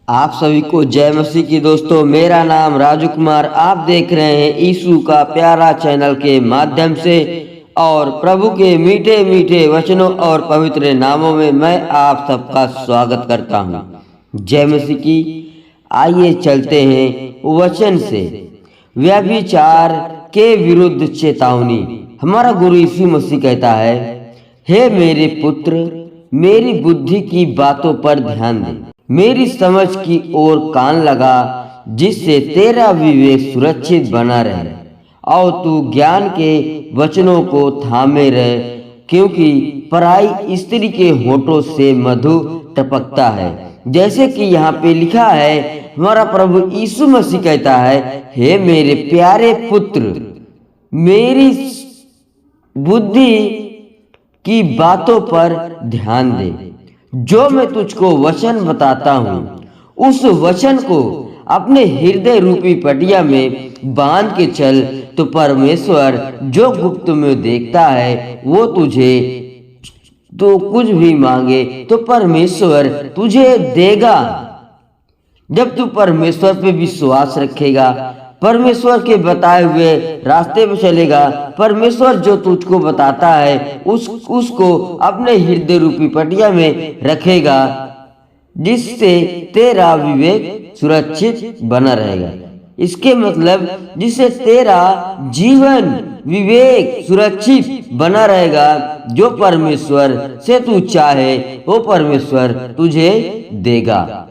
आप सभी को जय मसीह की। दोस्तों, मेरा नाम राजू कुमार, आप देख रहे हैं यीशु का प्यारा चैनल के माध्यम से। और प्रभु के मीठे मीठे वचनों और पवित्र नामों में मैं आप सबका स्वागत करता हूं। जय मसीह की। आइए चलते हैं वचन से। व्यभिचार के विरुद्ध चेतावनी। हमारा गुरु यीशु मसीह कहता है, हे मेरे पुत्र, मेरी बुद्धि की बातों पर ध्यान दे, मेरी समझ की ओर कान लगा, जिससे तेरा विवेक सुरक्षित बना रहे और तू ज्ञान के वचनों को थामे रहे, क्योंकि पराई स्त्री के होठों से मधु टपकता है। जैसे कि यहाँ पे लिखा है, हमारा प्रभु यीशु मसीह कहता है, हे मेरे प्यारे पुत्र, मेरी बुद्धि की बातों पर ध्यान दे। जो मैं तुझको वचन बताता हूँ, उस वचन को अपने हृदय रूपी पटिया में बांध के चल, तो परमेश्वर जो गुप्त में देखता है वो तुझे तो कुछ भी मांगे तो परमेश्वर तुझे देगा। जब तू परमेश्वर पे विश्वास रखेगा, परमेश्वर के बताए हुए रास्ते पे चलेगा, परमेश्वर जो तुझको बताता है उसको अपने हृदय रूपी पटिया में रखेगा, जिससे तेरा विवेक सुरक्षित बना रहेगा। इसके मतलब जिससे तेरा जीवन विवेक सुरक्षित बना रहेगा। जो परमेश्वर से तू चाहे वो परमेश्वर तुझे देगा।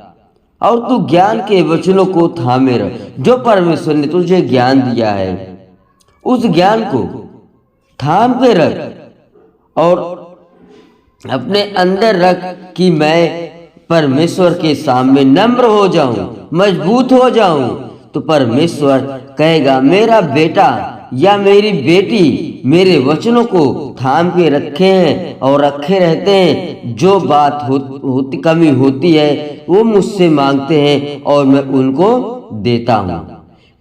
और तू ज्ञान के वचनों को थामे रह। जो परमेश्वर ने तुझे ज्ञान दिया है, उस ज्ञान को थाम के रख और अपने अंदर रख कि मैं परमेश्वर के सामने नम्र हो जाऊं, मजबूत हो जाऊं। तो परमेश्वर कहेगा, मेरा बेटा या मेरी बेटी मेरे वचनों को थाम के रखे हैं और रखे रहते हैं। जो बात होती कमी होती है वो मुझसे मांगते हैं और मैं उनको देता हूँ,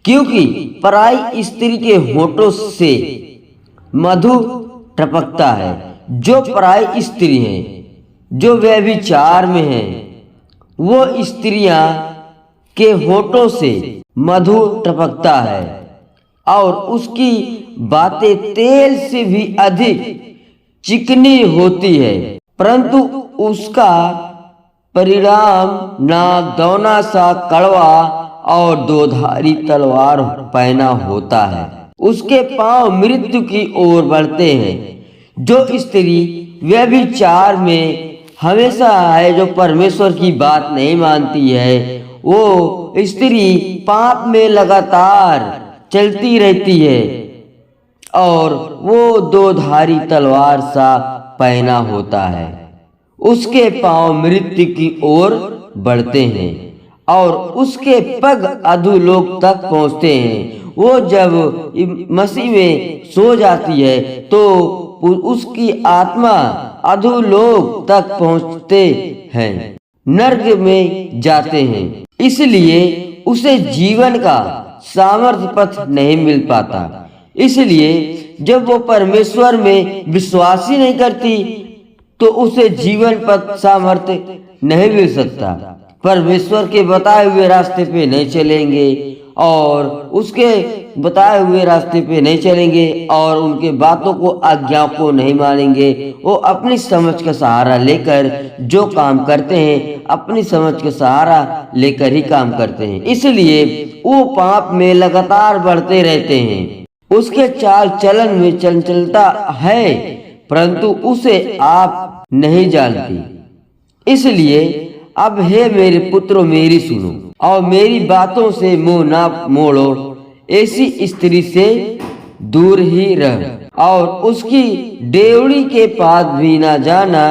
क्योंकि पराई स्त्री के होठों से मधु टपकता है। जो पराई स्त्री हैं, जो व्यभिचार में हैं, वो स्त्रियां के होठों से मधु टपकता है और उसकी बातें तेल से भी अधिक चिकनी होती है, परंतु उसका परिणाम नागदौना सा कड़वा और दोधारी तलवार पहना होता है। उसके पांव मृत्यु की ओर बढ़ते हैं। जो स्त्री व्यभिचार में हमेशा है, जो परमेश्वर की बात नहीं मानती है, वो स्त्री पाप में लगातार चलती रहती है और वो दोधारी तलवार सा पहना होता है। उसके पांव मृत्यु की ओर बढ़ते हैं और उसके पग अधोलोक तक पहुंचते हैं। वो जब मसीह में सो जाती है तो उसकी आत्मा अधोलोक तक पहुंचते हैं, नर्क में जाते हैं। इसलिए उसे जीवन का सामर्थ्य पथ नहीं मिल पाता। इसलिए जब वो परमेश्वर में विश्वास ही नहीं करती तो उसे जीवन पथ सामर्थ्य नहीं मिल सकता। परमेश्वर के बताए हुए रास्ते पे नहीं चलेंगे और उसके बताए हुए रास्ते पे नहीं चलेंगे और उनके बातों को, आज्ञाओं को नहीं मानेंगे। वो अपनी समझ का सहारा लेकर जो काम करते हैं, अपनी समझ का सहारा लेकर ही काम करते हैं। इसलिए वो पाप में लगातार बढ़ते रहते हैं। उसके चाल चलन में चंचलता है, परंतु उसे आप नहीं जानती। इसलिए अब हे मेरे पुत्रों, मेरी सुनो और मेरी बातों से मुंह ना मोड़ो। ऐसी स्त्री से दूर ही रह और उसकी डेवड़ी के पास भी ना जाना,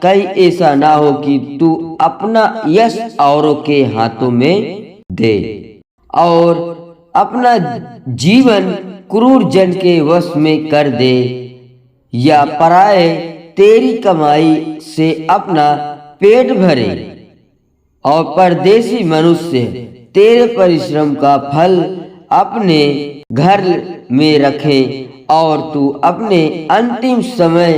कहीं ऐसा ना हो कि तू अपना यश औरों के हाथों में दे और अपना जीवन क्रूर जन के वश में कर दे, या पराए तेरी कमाई से अपना पेट भरे और परदेसी मनुष्य तेरे परिश्रम का फल अपने घर में रखे और तू अपने अंतिम समय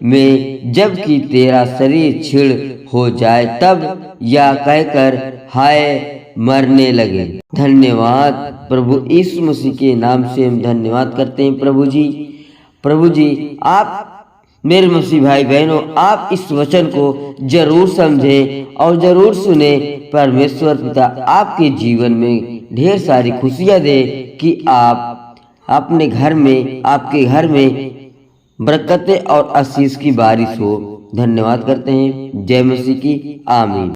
में, जबकि तेरा शरीर छीड़ हो जाए, तब या कहकर हाय मरने लगे। धन्यवाद प्रभु यीशु मसीह के नाम से हम धन्यवाद करते हैं प्रभु जी। प्रभु जी आप मेरे मसीह भाई बहनों, आप इस वचन को जरूर समझें और जरूर सुने। परमेश्वर पिता आपके जीवन में ढेर सारी खुशियां दे कि आप अपने घर में, आपके घर में बरकतें और आशीष की बारिश हो। धन्यवाद करते हैं। जय मसीह की। आमीन।